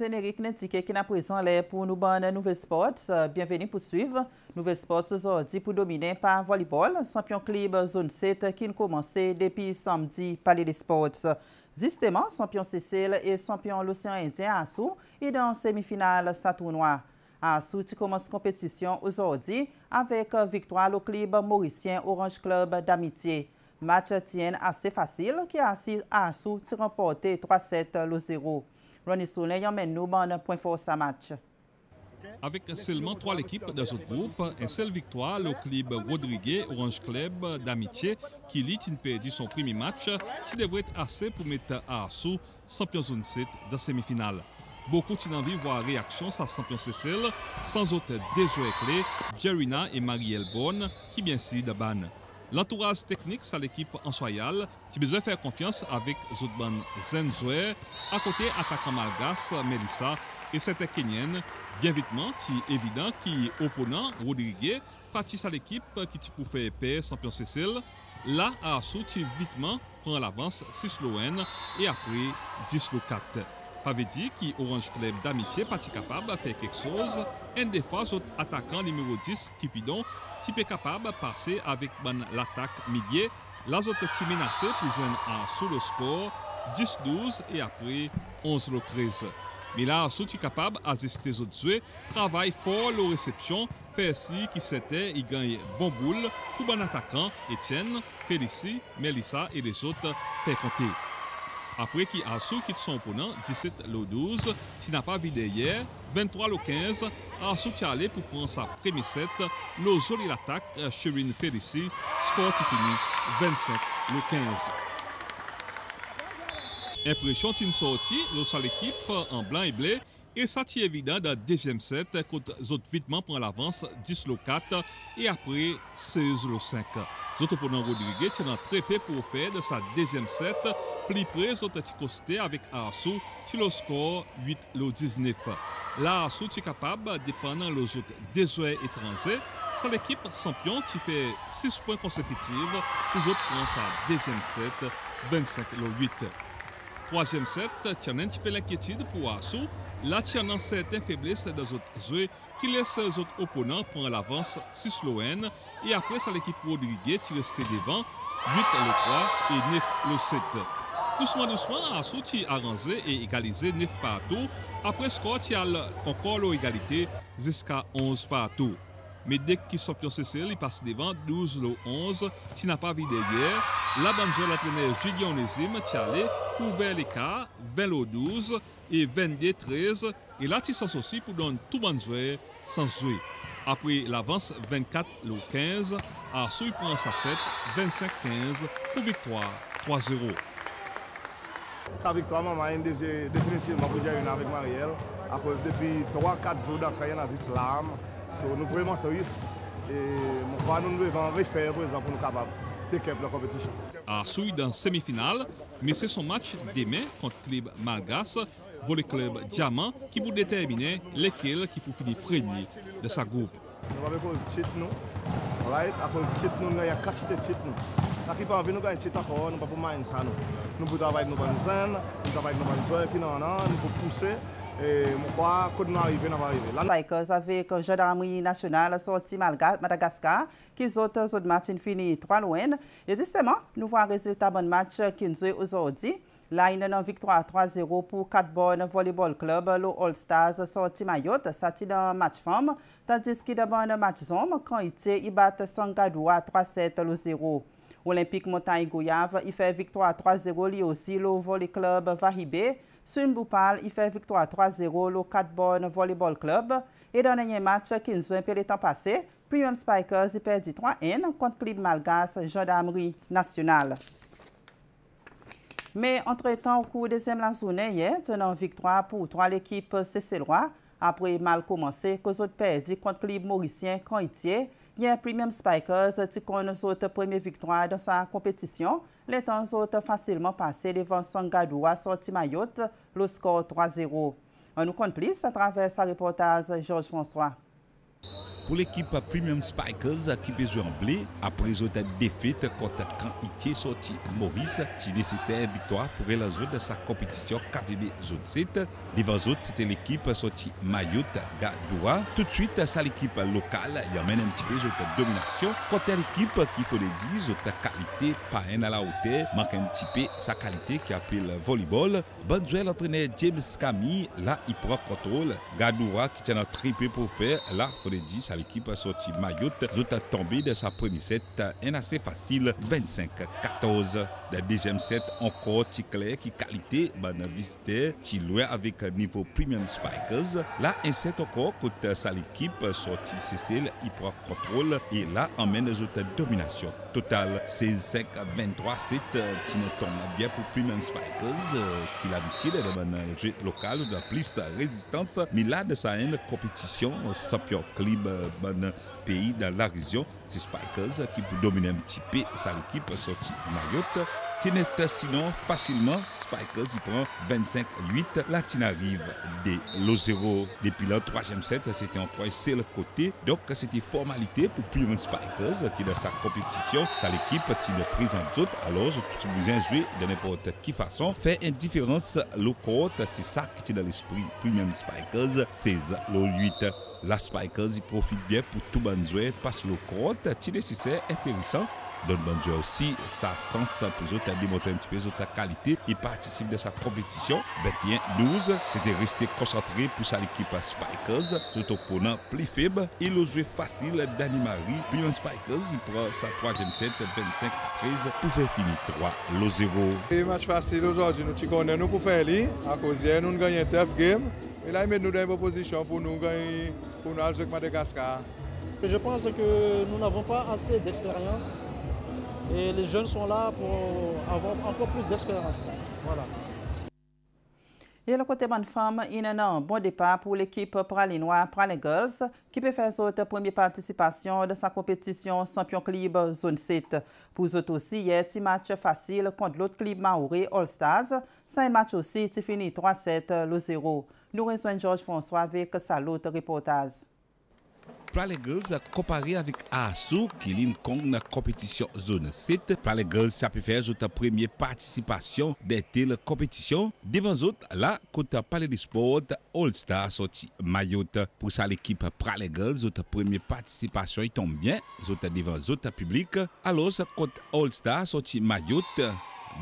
Générique n'indique qui n'a présent là pour nous bonne Nouvelle Sports. Bienvenue pour suivre Nouvelle Sports aujourd'hui pour dominer par volleyball. Champion club zone 7 qui a commencé depuis samedi par les sports. Justement, champion Cécile et champion l'océan Indien Assou et dans semi-finale sa tournoi. Assou qui commence compétition aujourd'hui avec victoire au club mauricien Orange Club d'amitié. Match tient assez facile qui a Assou qui remporté 3-7-0. Ronnie Souley emmène nous dans point fort sa match. Avec seulement 3 équipes dans notre groupe, une seule victoire, le club Rodriguez Orange Club d'amitié qui lit perdu son premier match, qui devrait être assez pour mettre Assou champion zone 7 dans la semi-finale. Beaucoup ont envie de voir réaction sa champion Cécile, sans autres deux joueurs clés, Jerina et Marielle Bonne, qui bien sûr de ban. L'entourage technique, c'est l'équipe en soyal, qui a besoin de faire confiance avec Zodban Zenzouer, à côté attaquant malgache Melissa et cette Kenyenne, bien vitement, qui est évident, qui est opponent Rodriguez, partie à l'équipe qui peut faire paix champion Cécile. Là, Assou, qui vitement prend l'avance 6 loen et après 10 4. Ça veut dire que Orange Club d'amitié pas capable de faire quelque chose. Un des fois, l'autre attaquant numéro 10, Cupidon, qui est capable de passer avec l'attaque midi. Là, l'autre est menacé pour joindre sous le score 10-12 et après 11-13. Mais là, Assou est capable d'assister aux autres joueurs, travaille fort la réception, fait si qui c'était, il gagne bon boule pour bon attaquant Etienne, Félicie, Melissa et les autres fait compter. Après qui Assou quitte son opponent 17-12, qui n'a pas vidé hier, 23-15, Assou est allé pour prendre sa première set, le joli l'attaque, Sherine Félicie, score qui finit 25-15. Impression d'une sortie, l'équipe en blanc et bleu, et ça est évident dans le deuxième set, quand Zot vitement prend l'avance 10-4 et après 16-5. Zot opponent Rodriguez tient très peu pour faire de sa deuxième set, plus près Zot est costé avec Assou sur le score 8-19. Là, Assou est capable, dépendant les autres deux joueurs étrangers, c'est l'équipe champion qui fait 6 points consécutifs pour Zot prendre sa deuxième set 25-8. Troisième set, tient un petit peu l'inquiétude pour Assou. Là, tient une certaine faiblesse des autres joueurs qui laissent les autres opponents prendre l'avance 6 loen et après, c'est l'équipe Rodriguez qui reste devant 8-3 et 9-7. Doucement, Assou qui a arrangé et égalisé 9 partout. Après, score qui a encore l'égalité jusqu'à 11 partout. Mais dès qu'ils sont champion Cécile, il passe devant 12-11, qui n'a pas vidé hier. La bonne joueur, l'entraîneur Julien Onésime, qui allait pour vers l'écart 20-12 et 22-13. Et là, il s'associe pour donner tout bon joueur sans jouer. Après l'avance 24-15, Assou il prend sa 7 25-15 pour victoire 3-0. Sa victoire, maman, est définitivement pour Jerina avec Marielle, à cause depuis 3-4 jours d'entraînement dans l'islam. Nous vraiment tristes et nous devons refaire pour nous capables de la compétition. Assou dans semi-finale, mais c'est son match demain contre le club malgache, le club Diamant, qui peut déterminer lequel qui peut finir premier de sa groupe. Nous avons cause de titre, à cause de titre, il y a 4 titres de titre. Quand il pas nous gagner titre encore, nous ne pouvons pas faire ça. Nous pouvons travailler avec nos bonnes zones, nous travailler avec nos bonnes joueurs qui nous pouvons pousser. Et je crois que nous arrivons à arriver. Spikers avec gendarmerie nationale sorti Madagascar, qui autres matchs fini 3 loin. Et justement, nous voyons le résultat bon match qui nous joué aujourd'hui. Là, il y a une victoire 3-0 pour 4 bonnes volleyball club, le All Stars sorti Mayotte, ça c'est dans match femme, tandis qu'il y a un match homme, quand il bat Sangadoua 3-7-0. Olympique Montagne Gouyave, il fait victoire 3-0 lui aussi, le volley club Vahibé. Sunboupal, il fait victoire 3-0 le 4 bonnes volleyball club. Et dans le dernier match qui nous a le temps passé, Premium Spikers il perdu 3-1 contre le club malgache Gendarmerie nationale. Mais entre-temps, au cours de la journée, hier, une victoire pour 3 l'équipe Cécélois. Après mal commencé, que autres perdu contre le club mauricien Canitier. Hier, Premium Spikers qui connaît notre première victoire dans sa compétition. Les temps autres facilement passé devant Sangadoua sorti Mayotte, le score 3-0. On nous compte plus à travers sa reportage Georges François. pour l'équipe Premium Spikers qui peut jouer en blé après une défaite contre Camp Itier sorti Maurice qui nécessitait une victoire pour réaliser sa compétition KVB Zone 7. Devant eux, c'était l'équipe sortie Mayotte Gadoura. Tout de suite, c'est l'équipe locale qui amène un petit peu de domination contre l'équipe qui faut le dire, de qualité pas un à la hauteur, manque un petit peu sa qualité qui appelle volleyball. Bonne joueur l'entraîneur James Camille, là il prend contrôle. Gadoura qui tient un triplé pour faire, là faut le dire, c'est l'équipe sortie Mayotte. Ils ont tombé de sa première set, un assez facile, 25-14. Le deuxième set, encore Ticlé qui qualité, bonne visiteur, qui loin avec niveau Premium Spikers. Là, un set encore, contre sa l'équipe sortie Cécile, il prend contrôle et là, emmène les autres domination totale. 16-5-23 set, qui ne tombe bien pour Premium Spikers, qui l'habitude de bon jeu local, de plus de résistance. Mais là, de sa compétition, champion club, bon pays dans la région, c'est Spikers qui peut dominer un petit peu sa équipe sortie Mayotte. Qui n'est sinon facilement, Spikers il prend 25-8. Là, il arrive de l'O0 depuis le troisième set, c'était encore c'est le côté. Donc, c'était formalité pour Premium Spikers qui dans sa compétition, sa l'équipe qui ne présente d'autres. Alors, je suis besoin de jouer de n'importe quelle façon. Faire une différence le court, c'est ça qui est dans l'esprit Premium Spikers, 16-8. La Spikers il profite bien pour tout bon joueur, passe le court, c'est nécessaire, intéressant. Donne bon joueur aussi, ça sens pour eux à démontrer un petit peu sa qualité. Il participe de sa compétition 21-12. C'était resté concentré pour sa équipe Spikers. Son opponent plus faible. Il a joué facile Danny Marie. Puis Spikers, il prend sa troisième set 25-13 pour faire finir 3-0. Un match facile aujourd'hui. Nous connaissons pour faire lui. À cause de nous gagnons 9 games. Et là, il met nous dans une position pour nous gagner pour nous aller avec Madagascar. Je pense que nous n'avons pas assez d'expérience. Et les jeunes sont là pour avoir encore plus d'expérience. Voilà. Et le côté bonne femme, il y a un bon départ pour l'équipe pralinois Pralin Girls qui peut faire sa première participation de sa compétition Champion Club Zone 7. Pour eux aussi, il y a un match facile contre l'autre club maoré All Stars. C'est un match aussi qui finit 3-7-0. Nous rejoignons Georges François avec sa l'autre reportage. Pralin Girls comparé avec ASU qui est une compétition zone 7. Pralin Girls ça peut faire sa première participation de telle compétition. Devant eux, là, contre Palais des Sports, All Star sorti Mayotte. Pour ça, l'équipe Pralin Girls, sa première participation il tombe bien. Devant eux, public. Alors, contre All Star sorti Mayotte.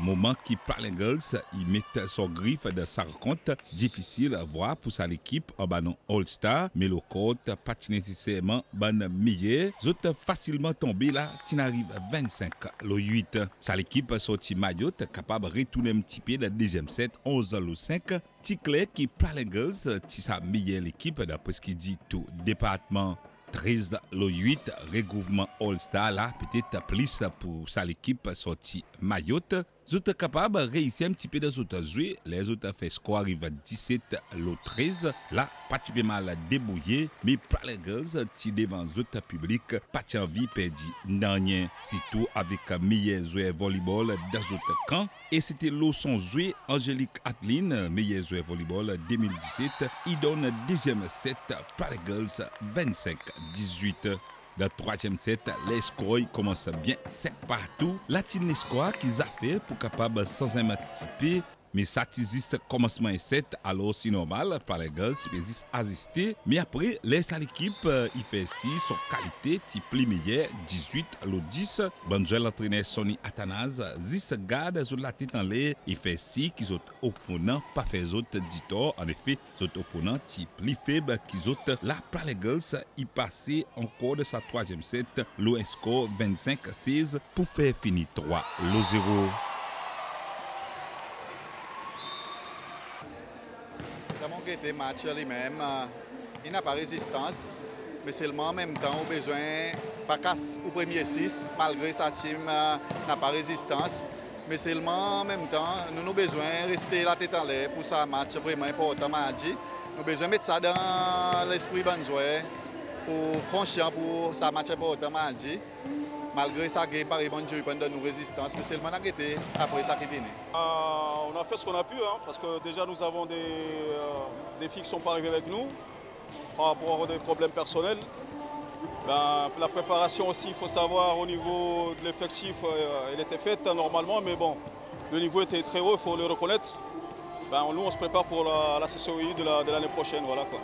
Moment qui Pralin Girls, il met son griffe de sa rencontre. Difficile à voir pour sa l'équipe en banon All-Star, mais le compte pas nécessairement ban meilleur. Zot facilement tombé là, qui arrive 25-8. Sa l'équipe sorti Mayotte, capable de retourner un petit peu dans le deuxième set, 11-5. Ticlé qui Pralin Girls, qui sa meilleure équipe, d'après ce qu'il dit tout département. 13-8, recouvrement All-Star là, peut-être plus pour sa l'équipe sortie Mayotte. Ils sont capables de réussir un petit peu dans les autres joueurs. Les autres fait score arrive à 17-13. Là, pas si mal débrouillé, mais Pralin Girls, qui devant les autres publics, pas de envie perdu rien. Surtout avec un meilleur joueur volleyball dans les autres camps. Et c'était son joueur Angélique Adeline, meilleur joueur volleyball 2017. Il donne deuxième set, Pralin Girls 25-18. Dans le troisième set, les scores commencent bien sec partout. La team scores qu'ils ont fait pour capable sans un petit peu. Mais ça existe commencement et 7, alors c'est normal, par les Girls, ils assisté. Mais après, laisse à l'équipe, il fait 6, son qualité, type plus meilleur, 18, le 10. Bonne joueur, l'entraîneur Sonny Athanase, 10 garde sur la tête en l'air, il fait 6, qu'ils autres opponents, pas fait autres 10 torts. En effet, les autres opponents, type plus faible qu'ils autres. Là, par les Girls, il passait encore de sa troisième set, le score 25-16 pour faire finir 3-0. Le match lui-même, il n'a pas résistance, mais seulement en même temps, au besoin, pas casse au premier 6, malgré sa team n'a pas résistance, mais seulement en même temps, nous avons besoin de rester la tête en l'air pour ce match vraiment important, mardi. Nous avons besoin de mettre ça dans l'esprit bon joueur, pour conscient pour ce match important, mardi. Malgré ça, il n'y a pas de nos résistance, mais seulement arrêté après ça qui vient. On a fait ce qu'on a pu, hein, parce que déjà nous avons des filles qui ne sont pas arrivées avec nous par rapport à des problèmes personnels. Ben, la préparation aussi, il faut savoir au niveau de l'effectif, elle était faite normalement, mais bon, le niveau était très haut, il faut le reconnaître. Ben, nous, on se prépare pour la CCOI de l'année prochaine. Voilà, quoi.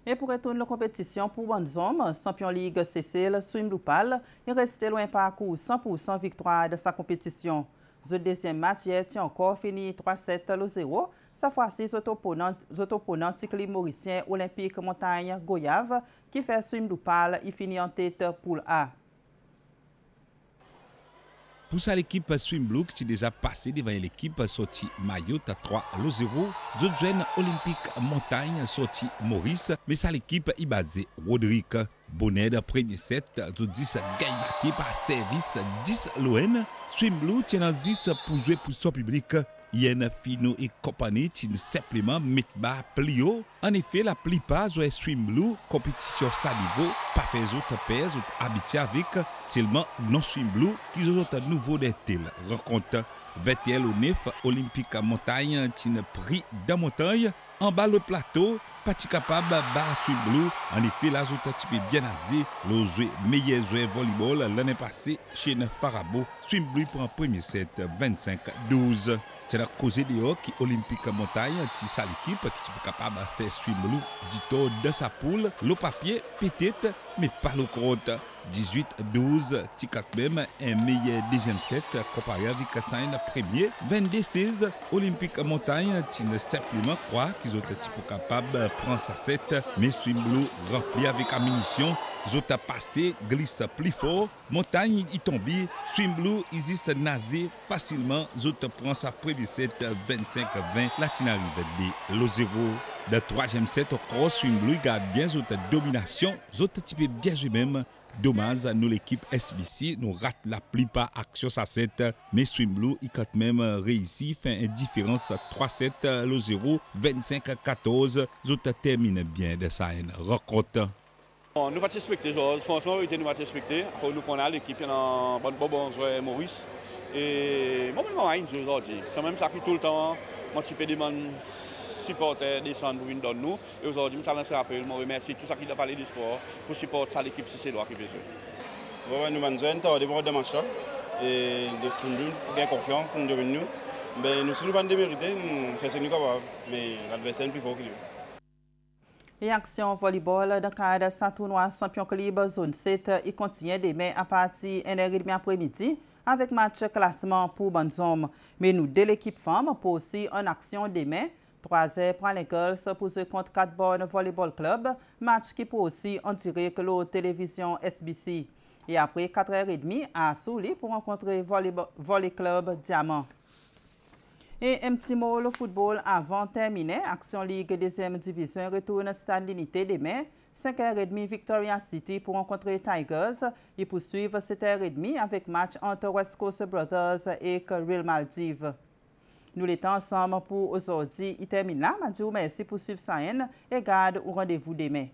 Et pour retourner la compétition pour Bonzom, champion Ligue Cécile, Swim Loupal, il restait loin parcours 100% victoire de sa compétition. Le deuxième match hier tient encore fini 3-7-0. Cette fois-ci, les opponents Ticli Mauricien Olympique Montagne Goyave qui fait Swim Loupal, il finit en tête pour A. Pour ça, l'équipe Swim Blue qui est déjà passé devant l'équipe sortie Mayotte 3-0. D'autres jeunes Olympique Montagne sorti Maurice. Mais ça, l'équipe est basée Rodrigue. Bonnet de premier set, de 10 gagne par service 10 l'ON. Swim Blue tient en 10 pour jouer pour son public. Yen Fino et compagnie tient simplement mettre bas plio. En effet, la plupart jouent Swim Blue, compétition sa niveau, pas fait autres pairs, habitués avec seulement non Swim Blue qui ont un nouveau détail. Rencontre VTL au 9, Olympique Montagne tient prix de montagne. En bas le plateau, pas capable bas Swim Blue. En effet, la zone type bien asé, le joueur meilleur joueur volleyball l'année passée chez Farabo. Swim Blue pour un premier set 25-12. C'est la cause de qui Olympique Montagne, qui sa l'équipe qui est capable de faire Swim Blue du taux de sa poule. Le papier peut-être, mais pas le compte. 18-12, Ticat même un meilleur deuxième set comparé avec Sain premier. 22-16, Olympique Montagne qui ne simplement croit qu'ils ont été capables de prendre sa set, mais Swim Blue rempli avec ammunition. Ils ont passé, glisse plus fort, Montagne y tombe, Swim Blue existe nasé facilement, ils ont pris sa première set 25-20, Latina arrive le 0. Le troisième set, encore Swim Blue garde bien votre domination, ils ont typé bien eux-mêmes. Dommage, nous l'équipe SBC nous rate la plupart actions à 7, mais Swim Blue il quand même réussi, fait une différence 3-7, le 0, 25-14, ils terminent bien de sa rencontre. Bon, nous pas respecter, franchement, nous pas respecter. Nous connaissons l'équipe dans bon joueur Maurice. Et moi, je aujourd'hui. C'est même ça qui tout le temps, moi, tu peux demander supporters descendre pour venir dans nous. Et aujourd'hui, je lance un appel, je remercie tout ça qui a parlé de sport pour supporter ça l'équipe si c'est droit qui veut jouer. Nous avons besoin de match et de Swim Blue, bien confiance nous devons nous. Mais nous sommes pas démérités, nous faisons ce que nous capables, mais l'adversaire est plus fort que nous. Et action volleyball dans le cadre de ce tournoi champion calibre zone 7, il continue demain à partir de 1h30 après-midi avec match classement pour Bonzom. Mais nous, de l'équipe femme, pour aussi en action demain, 3h pour les girls pour jouer contre 4 Born Volleyball Club, match qui peut aussi en tirer que la télévision SBC. Et après 4h30 à Souli pour rencontrer Volley Club Diamant. Et un petit mot, le football avant de terminer. Action Ligue 2e division retourne Stade L'Unité demain. 5h30 Victoria City pour rencontrer Tigers. Ils poursuivent 7h30 avec match entre West Coast Brothers et Real Maldives. Nous l'étions ensemble pour aujourd'hui. Il termine là. Je vous remercie pour suivre ça et garde au rendez-vous demain.